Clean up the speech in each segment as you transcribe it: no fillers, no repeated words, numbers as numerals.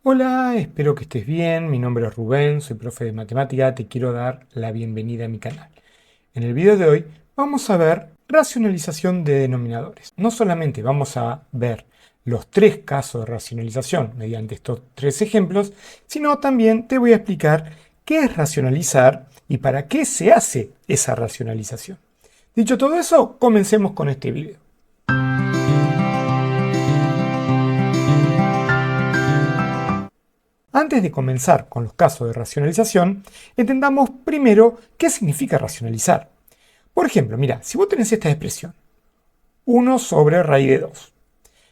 Hola, espero que estés bien. Mi nombre es Rubén, soy profe de matemática. Te quiero dar la bienvenida a mi canal. En el video de hoy vamos a ver racionalización de denominadores. No solamente vamos a ver los tres casos de racionalización mediante estos tres ejemplos, sino también te voy a explicar qué es racionalizar y para qué se hace esa racionalización. Dicho todo eso, comencemos con este video. Antes de comenzar con los casos de racionalización, entendamos primero qué significa racionalizar. Por ejemplo, mira, si vos tenés esta expresión, 1 sobre raíz de 2.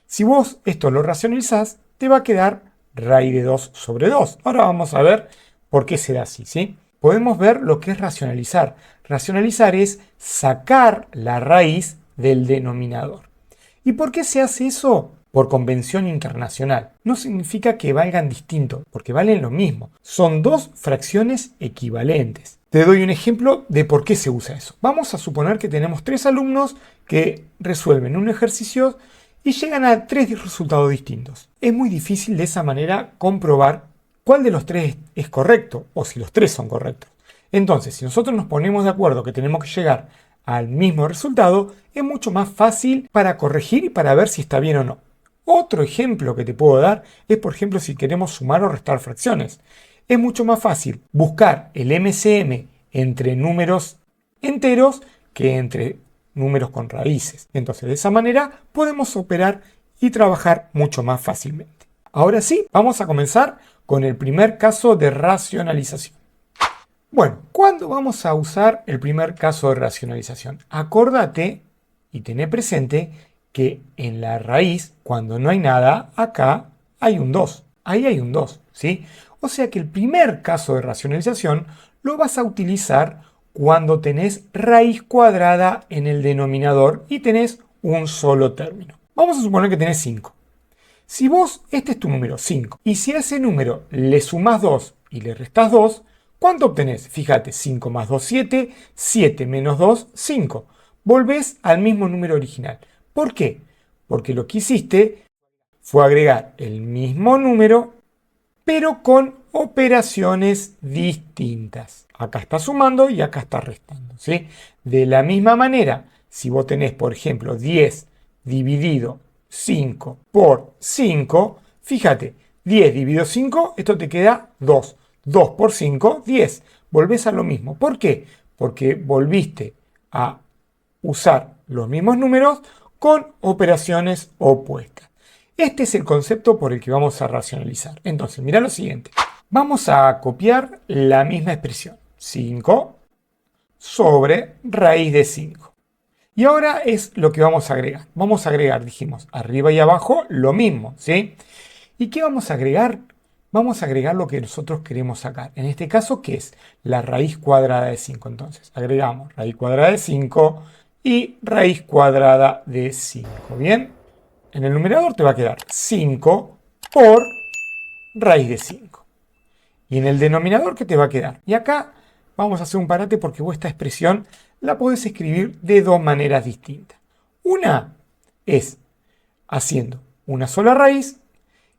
Si vos esto lo racionalizás, te va a quedar raíz de 2 sobre 2. Ahora vamos a ver por qué se da así, ¿sí? Podemos ver lo que es racionalizar. Racionalizar es sacar la raíz del denominador. ¿Y por qué se hace eso? Por convención internacional. No significa que valgan distinto, porque valen lo mismo. Son dos fracciones equivalentes. Te doy un ejemplo de por qué se usa eso. Vamos a suponer que tenemos tres alumnos que resuelven un ejercicio y llegan a tres resultados distintos. Es muy difícil de esa manera comprobar cuál de los tres es correcto o si los tres son correctos. Entonces, si nosotros nos ponemos de acuerdo que tenemos que llegar al mismo resultado, es mucho más fácil para corregir y para ver si está bien o no. Otro ejemplo que te puedo dar es, por ejemplo, si queremos sumar o restar fracciones. Es mucho más fácil buscar el MCM entre números enteros que entre números con raíces. Entonces, de esa manera podemos operar y trabajar mucho más fácilmente. Ahora sí, vamos a comenzar con el primer caso de racionalización. Bueno, ¿cuándo vamos a usar el primer caso de racionalización? Acordate y tené presente que en la raíz, cuando no hay nada, acá hay un 2. Ahí hay un 2, ¿sí? O sea que el primer caso de racionalización lo vas a utilizar cuando tenés raíz cuadrada en el denominador y tenés un solo término. Vamos a suponer que tenés 5. Si vos, este es tu número 5, y si a ese número le sumás 2 y le restás 2, ¿cuánto obtenés? Fíjate, 5 más 2, 7, 7 menos 2, 5. Volvés al mismo número original. ¿Por qué? Porque lo que hiciste fue agregar el mismo número, pero con operaciones distintas. Acá está sumando y acá está restando, ¿sí? De la misma manera, si vos tenés, por ejemplo, 10 dividido 5 por 5, fíjate, 10 dividido 5, esto te queda 2. 2 por 5, 10. Volvés a lo mismo. ¿Por qué? Porque volviste a usar los mismos números con operaciones opuestas. Este es el concepto por el que vamos a racionalizar. Entonces, mira lo siguiente. Vamos a copiar la misma expresión. 5 sobre raíz de 5. Y ahora es lo que vamos a agregar. Vamos a agregar, dijimos, arriba y abajo lo mismo, ¿sí? ¿Y qué vamos a agregar? Vamos a agregar lo que nosotros queremos sacar. En este caso, ¿qué es? La raíz cuadrada de 5. Entonces, agregamos raíz cuadrada de 5 y raíz cuadrada de 5. ¿Bien? En el numerador te va a quedar 5 por raíz de 5. Y en el denominador, ¿qué te va a quedar? Y acá vamos a hacer un parate porque vos esta expresión la podés escribir de dos maneras distintas. Una es haciendo una sola raíz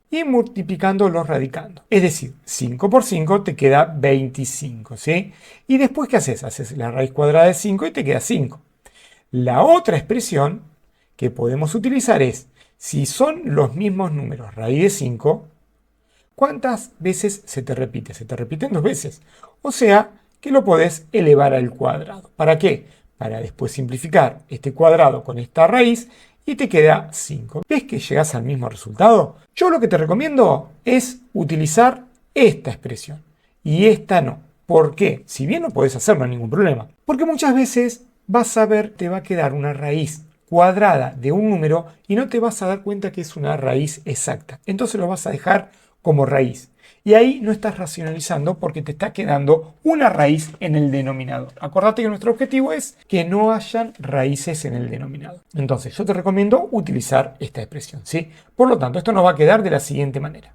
y multiplicando los radicandos. Es decir, 5 por 5 te queda 25, ¿sí? Y después, ¿qué haces? Haces la raíz cuadrada de 5 y te queda 5. La otra expresión que podemos utilizar es, si son los mismos números, raíz de 5, ¿cuántas veces se te repite? Se te repiten 2 veces. O sea, que lo podés elevar al cuadrado. ¿Para qué? Para después simplificar este cuadrado con esta raíz y te queda 5. ¿Ves que llegas al mismo resultado? Yo lo que te recomiendo es utilizar esta expresión y esta no. ¿Por qué? Si bien no podés hacerlo, no hay ningún problema. Porque muchas veces vas a ver, te va a quedar una raíz cuadrada de un número y no te vas a dar cuenta que es una raíz exacta. Entonces lo vas a dejar como raíz. Y ahí no estás racionalizando porque te está quedando una raíz en el denominador. Acordate que nuestro objetivo es que no hayan raíces en el denominador. Entonces yo te recomiendo utilizar esta expresión, ¿sí? Por lo tanto, esto nos va a quedar de la siguiente manera.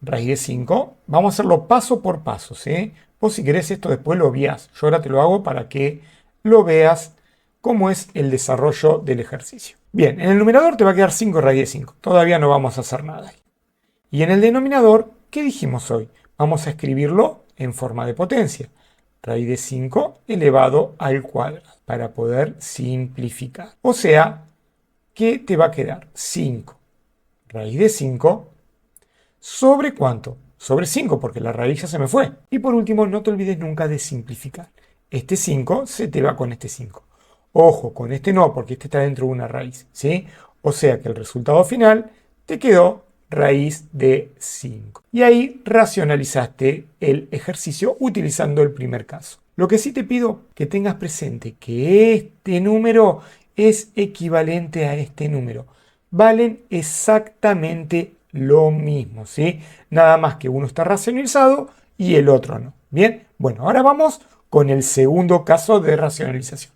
Raíz de 5, vamos a hacerlo paso por paso, ¿sí? Vos si querés esto después lo obviás. Yo ahora te lo hago para que lo veas cómo es el desarrollo del ejercicio. Bien, en el numerador te va a quedar 5 raíz de 5. Todavía no vamos a hacer nada ahí. Y en el denominador ¿qué dijimos hoy? Vamos a escribirlo en forma de potencia. Raíz de 5 elevado al cuadrado para poder simplificar. O sea, ¿qué te va a quedar? 5 raíz de 5 sobre ¿cuánto? Sobre 5, porque la raíz ya se me fue. Y por último, no te olvides nunca de simplificar. Este 5 se te va con este 5. Ojo, con este no, porque este está dentro de una raíz, ¿sí? O sea que el resultado final te quedó raíz de 5. Y ahí racionalizaste el ejercicio utilizando el primer caso. Lo que sí te pido que tengas presente que este número es equivalente a este número. Valen exactamente lo mismo, ¿sí? Nada más que uno está racionalizado y el otro no. Bien, bueno, ahora vamos con el segundo caso de racionalización.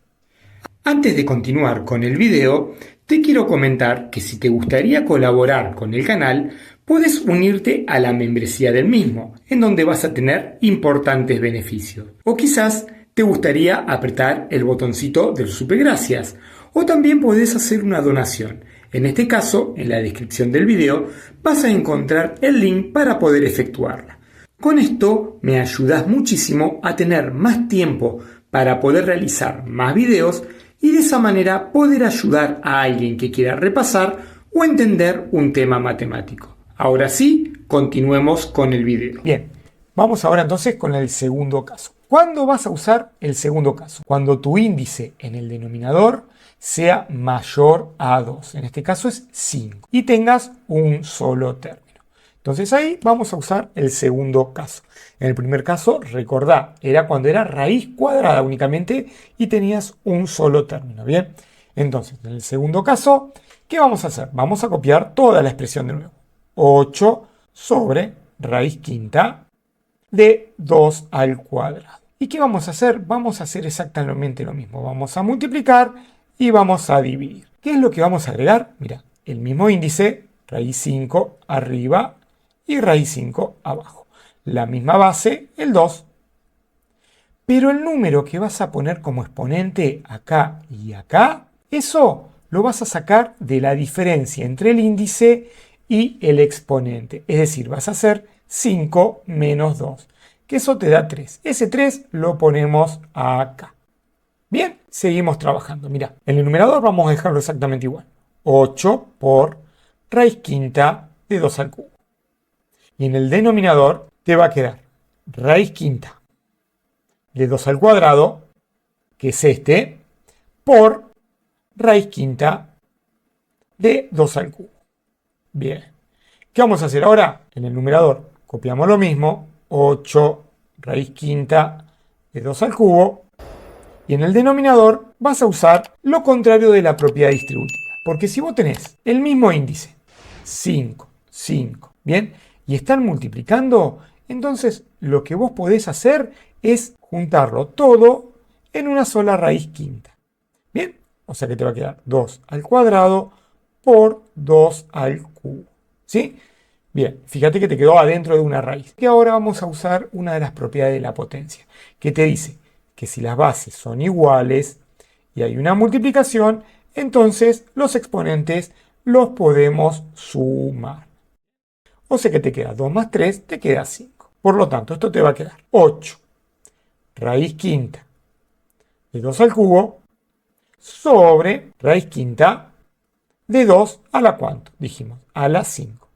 Antes de continuar con el video, te quiero comentar que si te gustaría colaborar con el canal, puedes unirte a la membresía del mismo, en donde vas a tener importantes beneficios. O quizás te gustaría apretar el botoncito del Supe Gracias, o también puedes hacer una donación. En este caso, en la descripción del video, vas a encontrar el link para poder efectuarla. Con esto me ayudas muchísimo a tener más tiempo para poder realizar más videos y de esa manera poder ayudar a alguien que quiera repasar o entender un tema matemático. Ahora sí, continuemos con el video. Bien, vamos ahora entonces con el segundo caso. ¿Cuándo vas a usar el segundo caso? Cuando tu índice en el denominador sea mayor a 2, en este caso es 5, y tengas un solo término. Entonces ahí vamos a usar el segundo caso. En el primer caso, recordá, era cuando era raíz cuadrada únicamente y tenías un solo término, ¿bien? Entonces, en el segundo caso, ¿qué vamos a hacer? Vamos a copiar toda la expresión de nuevo. 8 sobre raíz quinta de 2 al cuadrado. ¿Y qué vamos a hacer? Vamos a hacer exactamente lo mismo. Vamos a multiplicar y vamos a dividir. ¿Qué es lo que vamos a agregar? Mira, el mismo índice, raíz 5 arriba y raíz 5 abajo. La misma base, el 2. Pero el número que vas a poner como exponente acá y acá, eso lo vas a sacar de la diferencia entre el índice y el exponente. Es decir, vas a hacer 5 menos 2, que eso te da 3. Ese 3 lo ponemos acá. Bien, seguimos trabajando. Mira, en el numerador vamos a dejarlo exactamente igual. 8 por raíz quinta de 2 al cubo. Y en el denominador te va a quedar raíz quinta de 2 al cuadrado, que es este, por raíz quinta de 2 al cubo. Bien. ¿Qué vamos a hacer ahora? En el numerador copiamos lo mismo, 8 raíz quinta de 2 al cubo. Y en el denominador vas a usar lo contrario de la propiedad distributiva. Porque si vos tenés el mismo índice, 5, 5, ¿bien? Y están multiplicando, entonces lo que vos podés hacer es juntarlo todo en una sola raíz quinta. ¿Bien? O sea que te va a quedar 2 al cuadrado por 2 al cubo. ¿Sí? Bien, fíjate que te quedó adentro de una raíz. Y ahora vamos a usar una de las propiedades de la potencia, que te dice que si las bases son iguales y hay una multiplicación, entonces los exponentes los podemos sumar. O sea que te queda 2 más 3, te queda 5. Por lo tanto, esto te va a quedar 8 raíz quinta de 2 al cubo sobre raíz quinta de 2 a la ¿cuánto? Dijimos, a la 5.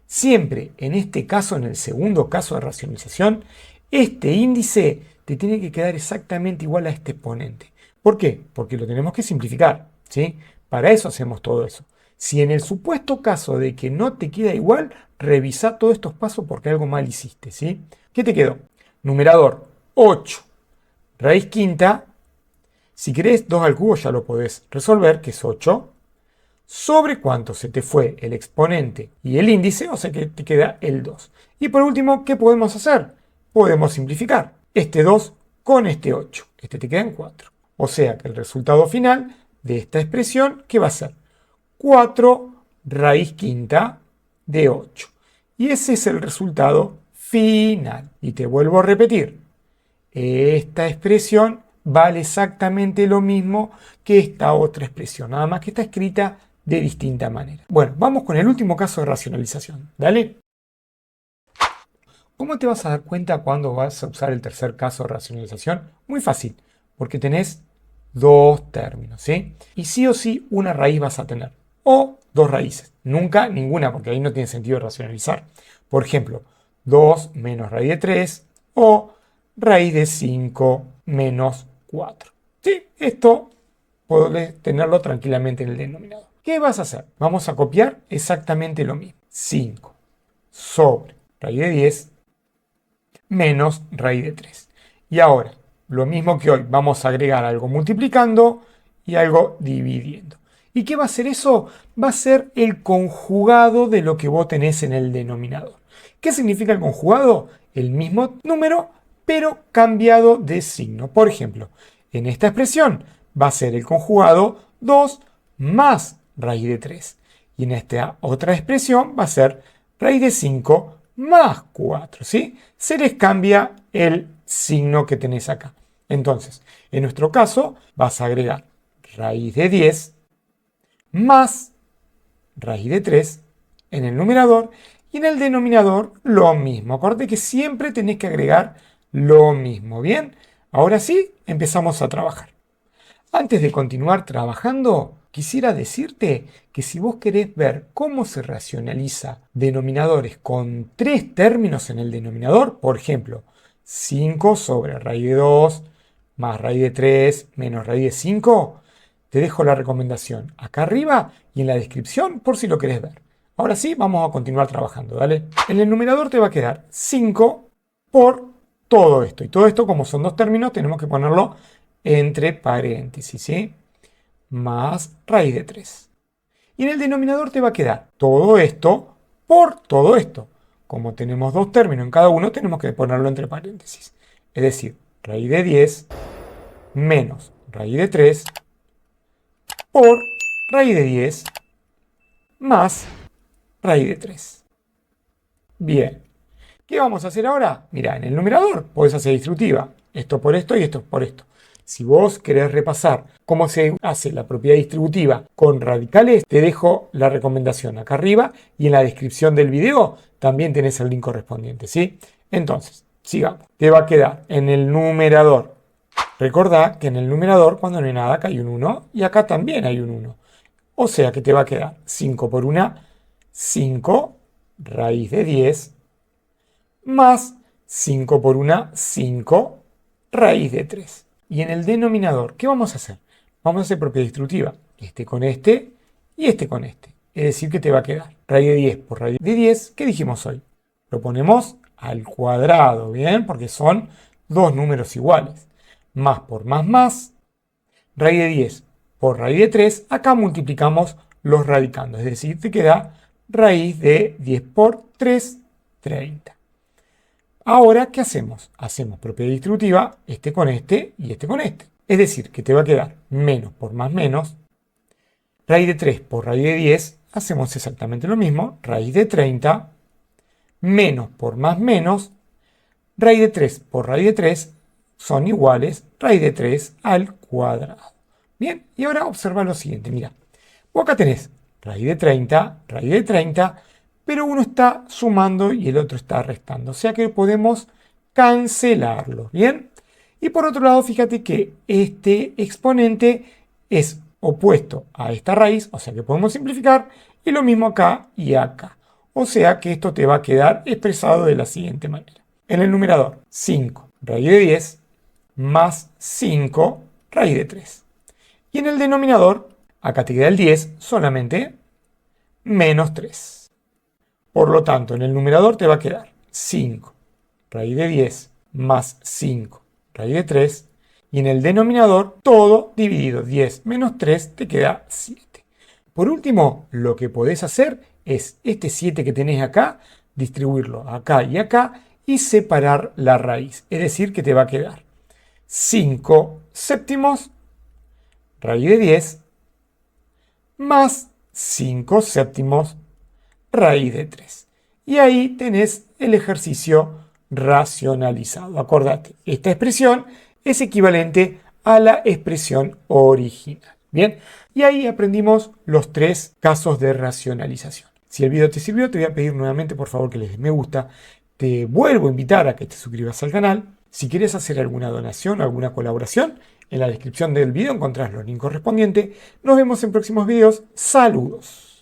Siempre en este caso, en el segundo caso de racionalización, este índice te tiene que quedar exactamente igual a este exponente. ¿Por qué? Porque lo tenemos que simplificar, ¿sí? Para eso hacemos todo eso. Si en el supuesto caso de que no te queda igual, revisa todos estos pasos porque algo mal hiciste, ¿sí? ¿Qué te quedó? Numerador 8 raíz quinta. Si querés 2 al cubo ya lo podés resolver, que es 8. Sobre cuánto se te fue el exponente y el índice, o sea que te queda el 2. Y por último, ¿qué podemos hacer? Podemos simplificar este 2 con este 8. Este te queda en 4. O sea que el resultado final de esta expresión, ¿qué va a ser? 4 raíz quinta de 8. Y ese es el resultado final. Y te vuelvo a repetir, esta expresión vale exactamente lo mismo que esta otra expresión, nada más que está escrita de distinta manera. Bueno, vamos con el último caso de racionalización. Dale. ¿Cómo te vas a dar cuenta cuando vas a usar el tercer caso de racionalización? Muy fácil, porque tenés dos términos, ¿sí? Y sí o sí una raíz vas a tener, o dos raíces. Nunca ninguna, porque ahí no tiene sentido racionalizar. Por ejemplo, 2 menos raíz de 3 o raíz de 5 menos 4. ¿Sí? Esto podés tenerlo tranquilamente en el denominador. ¿Qué vas a hacer? Vamos a copiar exactamente lo mismo. 5 sobre raíz de 10 menos raíz de 3. Y ahora, lo mismo que hoy, vamos a agregar algo multiplicando y algo dividiendo. ¿Y qué va a ser eso? Va a ser el conjugado de lo que vos tenés en el denominador. ¿Qué significa el conjugado? El mismo número, pero cambiado de signo. Por ejemplo, en esta expresión va a ser el conjugado 2 más raíz de 3. Y en esta otra expresión va a ser raíz de 5 más 4, ¿sí? Se les cambia el signo que tenés acá. Entonces, en nuestro caso, vas a agregar raíz de 10 más raíz de 3 en el numerador y en el denominador lo mismo. Acuérdate que siempre tenés que agregar lo mismo, ¿bien? Ahora sí, empezamos a trabajar. Antes de continuar trabajando, quisiera decirte que si vos querés ver cómo se racionaliza denominadores con tres términos en el denominador, por ejemplo, 5 sobre raíz de 2 más raíz de 3 menos raíz de 5, te dejo la recomendación acá arriba y en la descripción por si lo querés ver. Ahora sí, vamos a continuar trabajando, ¿dale? En el numerador te va a quedar 5 por todo esto. Y todo esto, como son dos términos, tenemos que ponerlo entre paréntesis, ¿sí? Más raíz de 3. Y en el denominador te va a quedar todo esto por todo esto. Como tenemos dos términos en cada uno, tenemos que ponerlo entre paréntesis. Es decir, raíz de 10 menos raíz de 3 por raíz de 10 más raíz de 3. Bien. ¿Qué vamos a hacer ahora? Mira, en el numerador podés hacer distributiva. Esto por esto y esto por esto. Si vos querés repasar cómo se hace la propiedad distributiva con radicales, te dejo la recomendación acá arriba y en la descripción del video también tenés el link correspondiente, ¿sí? Entonces, sigamos. Te va a quedar en el numerador. Recordá que en el numerador, cuando no hay nada, acá hay un 1 y acá también hay un 1. O sea que te va a quedar 5 por 1, 5 raíz de 10 más 5 por 1, 5 raíz de 3. Y en el denominador, ¿qué vamos a hacer? Vamos a hacer propiedad distributiva. Este con este y este con este. Es decir, que te va a quedar raíz de 10 por raíz de 10. ¿Qué dijimos hoy? Lo ponemos al cuadrado, ¿bien? Porque son dos números iguales. Más por más. Raíz de 10 por raíz de 3. Acá multiplicamos los radicandos. Es decir, te queda raíz de 10 por 3, 30. Ahora, ¿qué hacemos? Hacemos propiedad distributiva, este con este y este con este. Es decir, que te va a quedar menos por más menos. Raíz de 3 por raíz de 10, hacemos exactamente lo mismo. Raíz de 30, menos por más menos. Raíz de 3 por raíz de 3 son iguales. Raíz de 3 al cuadrado. Bien, y ahora observa lo siguiente. Mira, vos acá tenés raíz de 30, pero uno está sumando y el otro está restando. O sea que podemos cancelarlo, ¿bien? Y por otro lado, fíjate que este exponente es opuesto a esta raíz, o sea que podemos simplificar, y lo mismo acá y acá. O sea que esto te va a quedar expresado de la siguiente manera. En el numerador, 5 raíz de 10 más 5 raíz de 3. Y en el denominador, acá te queda el 10 solamente menos 3. Por lo tanto, en el numerador te va a quedar 5 raíz de 10 más 5 raíz de 3. Y en el denominador, todo dividido 10 menos 3 te queda 7. Por último, lo que podés hacer es este 7 que tenés acá, distribuirlo acá y separar la raíz. Es decir, que te va a quedar 5 séptimos raíz de 10 más 5 séptimos raíz de 3. Y ahí tenés el ejercicio racionalizado. Acordate, esta expresión es equivalente a la expresión original. Bien, y ahí aprendimos los tres casos de racionalización. Si el video te sirvió, te voy a pedir nuevamente por favor que le des me gusta, Te vuelvo a invitar a que te suscribas al canal. Si quieres hacer alguna donación o alguna colaboración, en la descripción del video encontrás los links correspondientes. Nos vemos en próximos videos. Saludos.